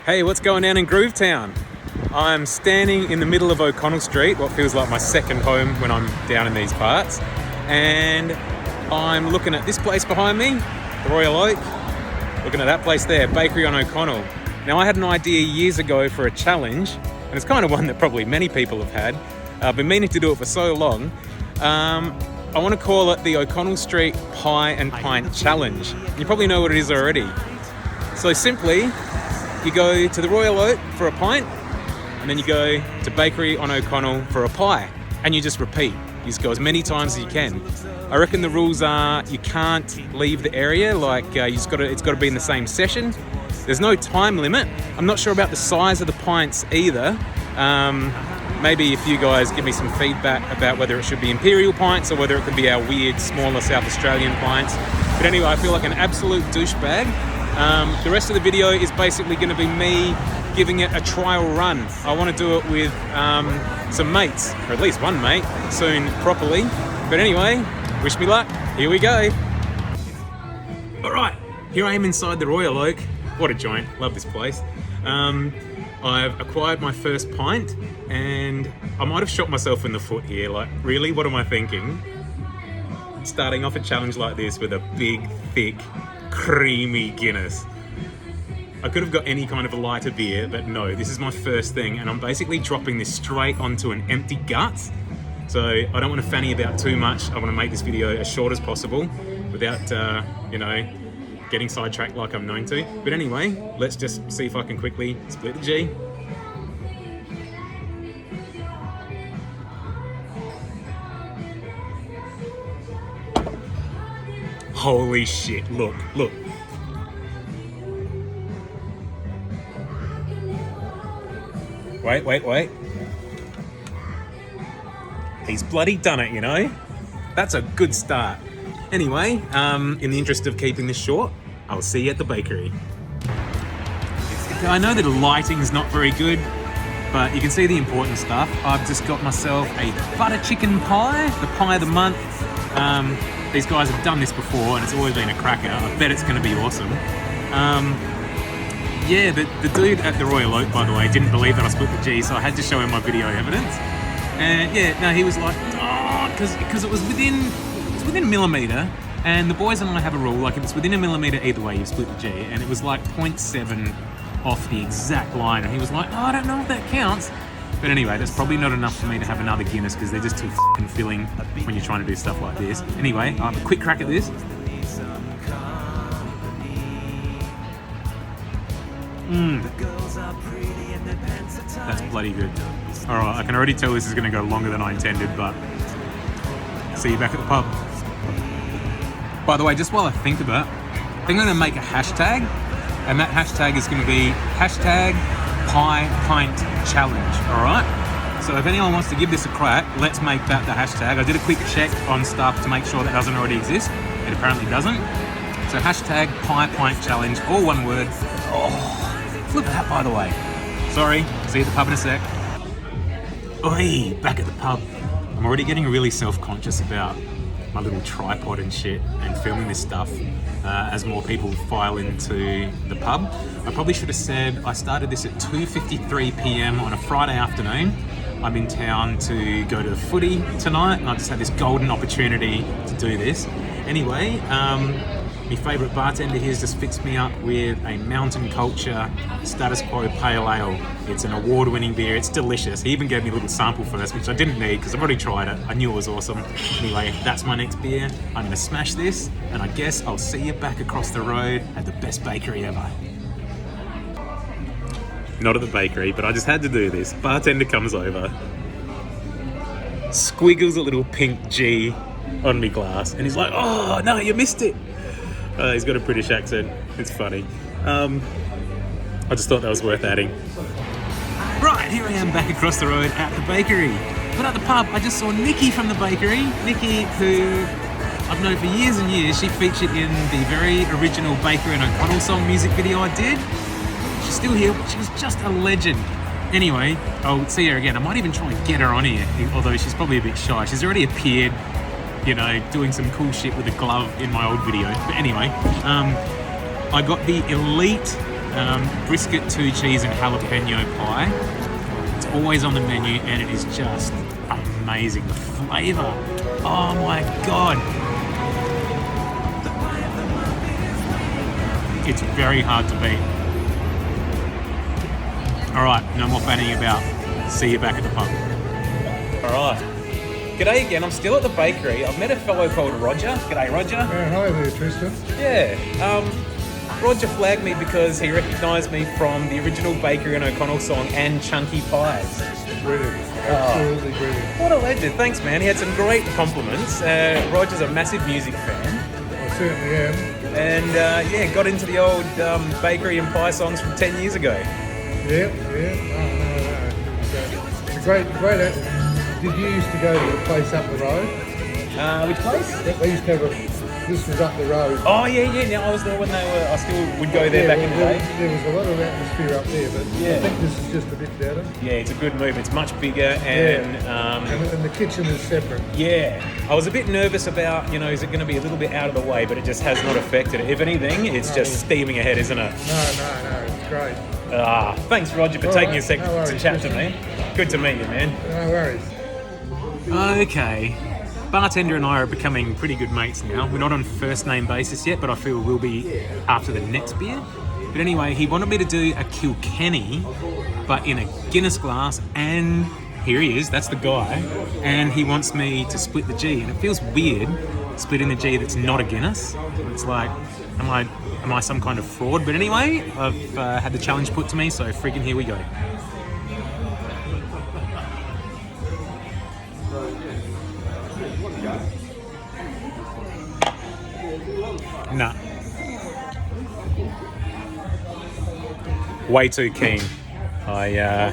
Hey, what's going on in Groovetown? I'm standing in the middle of O'Connell Street, what feels like my second home when I'm down in these parts. And I'm looking at this place behind me, the Royal Oak. Looking at that place there, Bakery on O'Connell. Now I had an idea years ago for a challenge, and it's kind of one that probably many people have had. I've been meaning to do it for so long. I want to call it the O'Connell Street Pie and Pint Challenge. You probably know what it is already. So simply, you go to the Royal Oak for a pint, and then you go to Bakery on O'Connell for a pie, and you just repeat. You just go as many times as you can. I reckon the rules are you can't leave the area, it's got to be in the same session. There's no time limit. I'm not sure about the size of the pints either. Maybe if you guys give me some feedback about whether it should be imperial pints or whether it could be our weird, smaller South Australian pints. But anyway, I feel like an absolute douchebag. The rest of the video is basically going to be me giving it a trial run. I want to do it with some mates, or at least one mate, soon properly. But anyway, wish me luck. Here we go. All right, here I am inside the Royal Oak. What a joint, love this place. I've acquired my first pint and I might have shot myself in the foot here. Like, really, what am I thinking? Starting off a challenge like this with a big, thick, creamy Guinness. I could have got any kind of a lighter beer, but no, this is my first thing, and I'm basically dropping this straight onto an empty gut. So I don't want to fanny about too much. I want to make this video as short as possible without, getting sidetracked like I'm known to. But anyway, let's just see if I can quickly split the G. Holy shit, look. Wait. He's bloody done it, you know? That's a good start. Anyway, in the interest of keeping this short, I'll see you at the bakery. I know that the lighting's not very good, but you can see the important stuff. I've just got myself a butter chicken pie, the pie of the month. These guys have done this before and it's always been a cracker. I bet it's gonna be awesome. Yeah, the dude at the Royal Oak, by the way, didn't believe that I split the G, so I had to show him my video evidence. And yeah, no, he was like, oh, because it was within a millimetre, and the boys and I have a rule, like if it's within a millimetre either way, you split the G, and it was like 0.7 off the exact line, and he was like, oh, I don't know if that counts. But anyway, that's probably not enough for me to have another Guinness because they're just too f***ing filling when you're trying to do stuff like this. Anyway, I'll have a quick crack at this. That's bloody good. Alright, I can already tell this is going to go longer than I intended, but see you back at the pub. By the way, just while I think about it, I think I'm going to make a hashtag, and that hashtag is going to be hashtag Pie Pint Challenge, alright? So if anyone wants to give this a crack, let's make that the hashtag. I did a quick check on stuff to make sure that doesn't already exist. It apparently doesn't. So hashtag Pie Pint Challenge, all one word. Oh, look at that, by the way. Sorry, see you at the pub in a sec. Oi, back at the pub. I'm already getting really self-conscious about my little tripod and shit and filming this stuff as more people file into the pub. I probably should have said I started this at 2:53 p.m. on a Friday afternoon. I'm in town to go to the footy tonight, and I just had this golden opportunity to do this. Anyway, my favourite bartender here's just fixed me up with a Mountain Culture Status Quo Pale Ale. It's an award-winning beer. It's delicious. He even gave me a little sample for this, which I didn't need because I've already tried it. I knew it was awesome. Anyway, that's my next beer. I'm going to smash this, and I guess I'll see you back across the road at the best bakery ever. Not at the bakery, but I just had to do this. Bartender comes over, squiggles a little pink G on me glass, and he's like, oh, no, you missed it. He's got a British accent. It's funny. I just thought that was worth adding. Right, here I am back across the road at the bakery. But at the pub, I just saw Nikki from the bakery. Nikki, who I've known for years and years. She featured in the very original Bakery and O'Connell song music video I did. She's still here, but she was just a legend. Anyway, I'll see her again. I might even try and get her on here, although she's probably a bit shy. She's already appeared, you know, doing some cool shit with a glove in my old video. But anyway, I got the elite brisket, 2 cheese and jalapeno pie. It's always on the menu and it is just amazing. The flavour, oh my God. It's very hard to beat. All right, no more fanning about. See you back at the pub. All right. G'day again, I'm still at the bakery. I've met a fellow called Roger. G'day, Roger. Hi there, Tristan. Yeah. Roger flagged me because he recognised me from the original Bakery and O'Connell song and Chunky Pies. Brilliant. Absolutely brilliant. What a legend. Thanks, man. He had some great compliments. Roger's a massive music fan. I certainly am. And yeah, got into the old bakery and pie songs from 10 years ago. Yeah. It's a great. Did you used to go to the place up the road? Which place? They used to have this was up the road. Oh yeah. Now I was there when they were. I still would go there back in the day. There was a lot of atmosphere up there, but I think this is just a bit better. Yeah, it's a good move. It's much bigger and and the kitchen is separate. Yeah, I was a bit nervous about, is it going to be a little bit out of the way, but it just has not affected it. If anything, it's just steaming ahead, isn't it? No, it's great. Thanks, Roger, for taking a sec no worries, to chat to me. Good to meet you, man. No worries. Okay, bartender and I are becoming pretty good mates now. We're not on first name basis yet, but I feel we'll be after the next beer. But anyway, he wanted me to do a Kilkenny, but in a Guinness glass, and here he is, that's the guy, and he wants me to split the G, and it feels weird splitting the G that's not a Guinness. It's like, am I some kind of fraud? But anyway, I've had the challenge put to me, so freaking here we go. Nah. Way too keen. I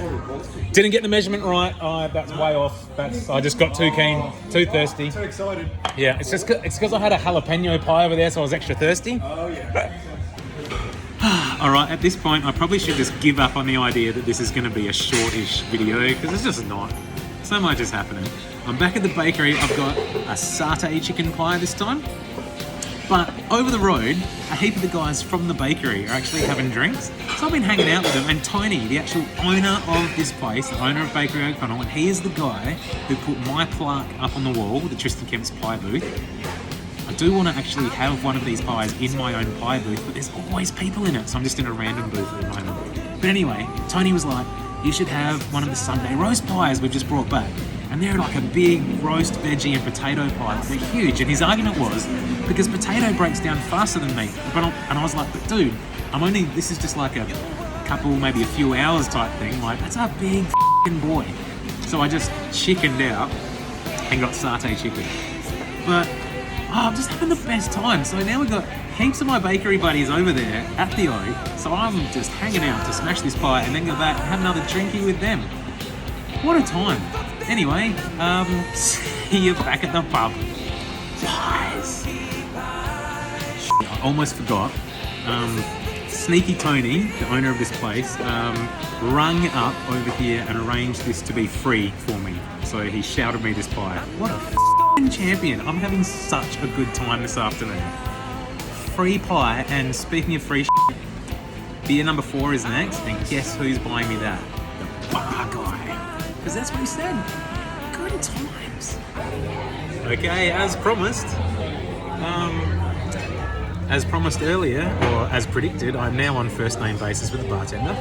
didn't get the measurement right. That's way off. I just got too keen, too thirsty. Too excited. Yeah, it's because I had a jalapeno pie over there, so I was extra thirsty. Oh yeah. All right, at this point, I probably should just give up on the idea that this is going to be a shortish video, because it's just not. So much is happening. I'm back at the bakery. I've got a satay chicken pie this time. But over the road, a heap of the guys from the bakery are actually having drinks. So I've been hanging out with them, and Tony, the actual owner of this place, the owner of Bakery O'Connell, and he is the guy who put my plaque up on the wall, the Tristan Kemp's pie booth. I do want to actually have one of these pies in my own pie booth, but there's always people in it, so I'm just in a random booth at the moment. But anyway, Tony was like, you should have one of the Sunday roast pies we've just brought back. And they're like a big roast veggie and potato pie. They're huge. And his argument was, because potato breaks down faster than meat. And I was like, but dude, this is just like a couple, maybe a few hours type thing. Like, that's a big f***ing boy. So I just chickened out and got satay chicken. But, I'm just having the best time. So now we've got heaps of my bakery buddies over there at the Oak. So I'm just hanging out to smash this pie and then go back and have another drinky with them. What a time. Anyway, see you back at the pub. Pies. I almost forgot. Sneaky Tony, the owner of this place, rung up over here and arranged this to be free for me. So he shouted me this pie. What a f***ing champion. I'm having such a good time this afternoon. Free pie, and speaking of free shit, beer number 4 is next, and guess who's buying me that? The bar guy. Because that's what he said. Good times. Okay, as promised earlier, or as predicted, I'm now on first name basis with the bartender.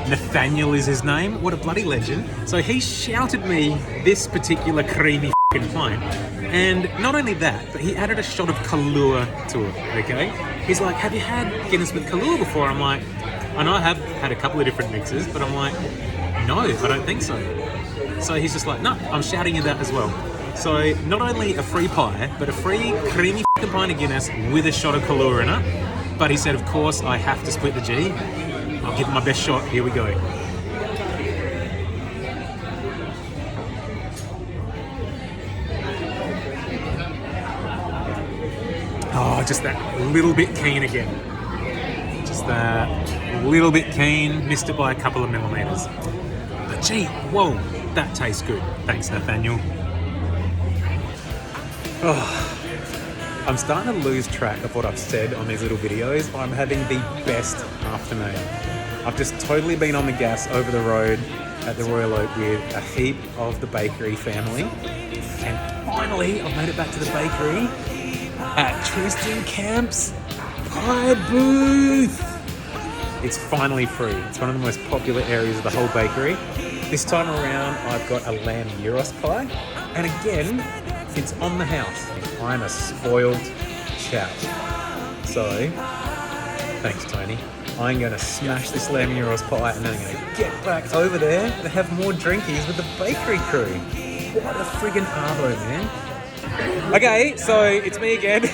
Nathaniel is his name. What a bloody legend. So he shouted me this particular creamy f***ing pint. And not only that, but he added a shot of Kahlua to it, okay? He's like, have you had Guinness with Kahlua before? I'm like, I know I have had a couple of different mixes, but I'm like, no, I don't think so. So he's just like, no, I'm shouting you that as well. So not only a free pie, but a free creamy f***ing pint of Guinness with a shot of Kahlua in it. But he said, of course, I have to split the G. I'll give it my best shot. Here we go. Oh, just that little bit keen again. Just that little bit keen, missed it by a couple of millimeters. But gee, whoa, that tastes good. Thanks, Nathaniel. Oh, I'm starting to lose track of what I've said on these little videos. I'm having the best afternoon. I've just totally been on the gas over the road at the Royal Oak with a heap of the bakery family. And finally, I've made it back to the bakery at Tristan Camp's pie booth. It's finally free. It's one of the most popular areas of the whole bakery. This time around, I've got a lamb gyros pie. And again, it's on the house. I'm a spoiled chap. So, thanks Tony. I'm going to smash this lamb gyros pie and then I'm going to get back over there and have more drinkies with the bakery crew. What a friggin' arvo, man. Okay, so it's me again.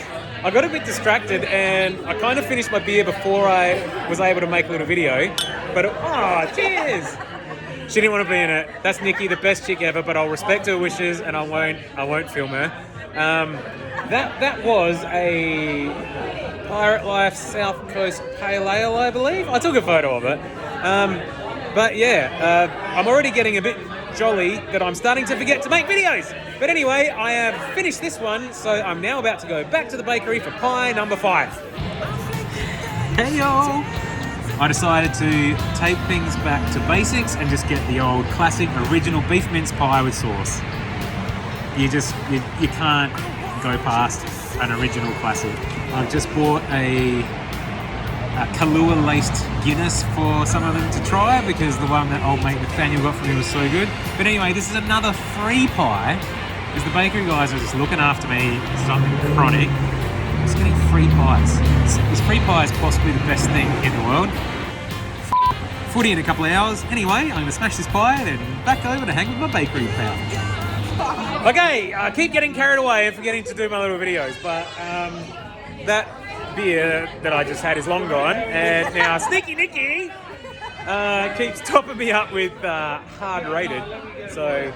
I got a bit distracted and I kind of finished my beer before I was able to make a little video. But, cheers! She didn't want to be in it. That's Nikki, the best chick ever, but I'll respect her wishes and I won't film her. That was a Pirate Life South Coast Pale Ale, I believe. I took a photo of it. But yeah, I'm already getting a bit jolly that I'm starting to forget to make videos. But anyway, I have finished this one, so I'm now about to go back to the bakery for pie number 5. Hey y'all! I decided to take things back to basics and just get the old classic original beef mince pie with sauce. You can't go past an original classic. I've just bought a Kahlua laced Guinness for some of them to try because the one that old mate Nathaniel got for me was so good. But anyway, this is another free pie because the bakery guys are just looking after me. Something chronic. I'm just getting free pies. This free pie is possibly the best thing in the world. Footy in a couple of hours. Anyway, I'm going to smash this pie and then back over to hang with my bakery pal. Okay, I keep getting carried away and forgetting to do my little videos, but that beer that I just had is long gone, and now Sneaky Nicky keeps topping me up with hard rated, so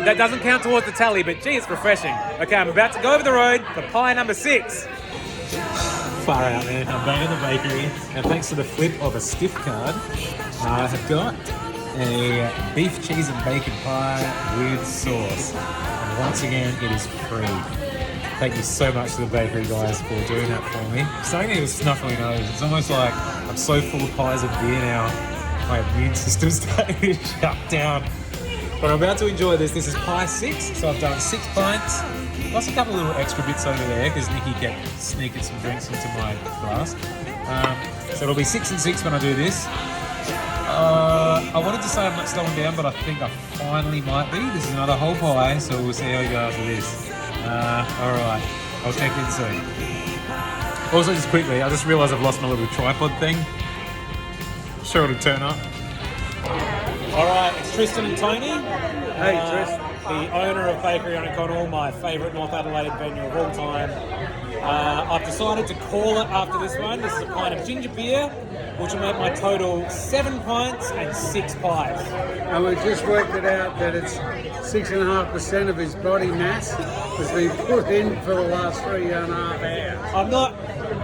that doesn't count towards the tally, but gee, it's refreshing. Okay, I'm about to go over the road for pie number 6. Far out, man. I'm back in the bakery, and thanks to the flip of a stiff card, I have got a beef, cheese and bacon pie with sauce. And once again, it is free. Thank you so much to the bakery guys for doing that for me. I'm starting to get a snuffly nose. It's almost like I'm so full of pies and beer now, my immune system's starting to shut down. But I'm about to enjoy this. This is pie 6, so I've done 6 pints, plus a couple of little extra bits over there because Nikki kept sneaking some drinks into my glass. So it'll be 6 and 6 when I do this. I wanted to say I'm not slowing down, but I think I finally might be. This is another whole pie, so we'll see how we go after this. Alright, I'll check in soon. Also, just quickly, I just realised I've lost my little tripod thing. Sure it'll turn up. Alright, it's Tristan and Tony. Hey, Tristan. The owner of Bakery on O'Connell, my favourite North Adelaide venue of all time. I've decided to call it after this one. This is a pint of ginger beer, which will make my total 7 pints and 6 pies. And we just worked it out that it's 6.5% of his body mass has been put in for the last 3.5 hours.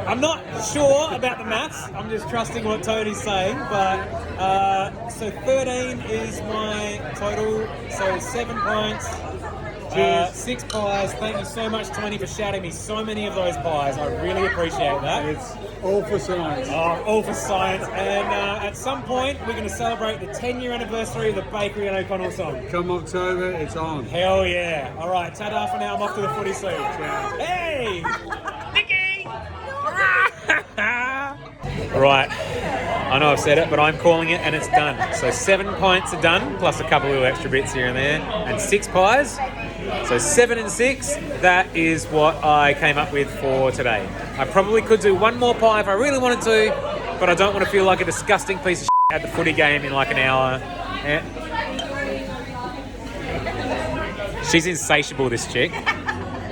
I'm not sure about the maths. I'm just trusting what Tony's saying. But so 13 is my total. So 7 pints, 6 pies. Thank you so much, Tony, for shouting me so many of those pies. I really appreciate that. It's all for science. Oh, all for science. And at some point, we're going to celebrate the 10-year anniversary of the Bakery and O'Connell song. Come October, it's on. Hell yeah. All right, ta-da for now. I'm off to the footy soon. Hey! Nicky! Right, I know I've said it, but I'm calling it and it's done. So 7 pints are done, plus a couple little extra bits here and there, and 6 pies. So 7 and 6, that is what I came up with for today. I probably could do one more pie if I really wanted to, but I don't want to feel like a disgusting piece of shit at the footy game in like an hour. She's insatiable, this chick.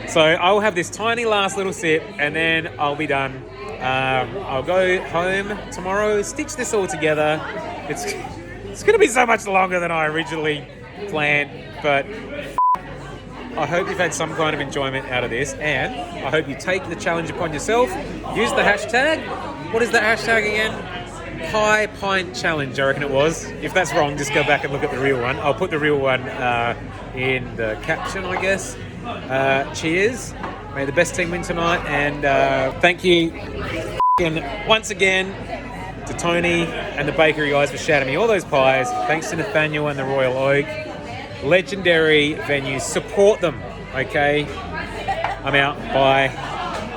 So I'll have this tiny last little sip and then I'll be done. I'll go home tomorrow, stitch this all together. It's going to be so much longer than I originally planned, but I hope you've had some kind of enjoyment out of this, and I hope you take the challenge upon yourself. Use the hashtag. What is the hashtag again? Pie Pint Challenge, I reckon it was. If that's wrong, just go back and look at the real one. I'll put the real one in the caption, I guess. cheers. May the best team win tonight. And thank you once again to Tony and the bakery guys for shouting me all those pies. Thanks to Nathaniel and the Royal Oak. Legendary venues. Support them, okay? I'm out. Bye.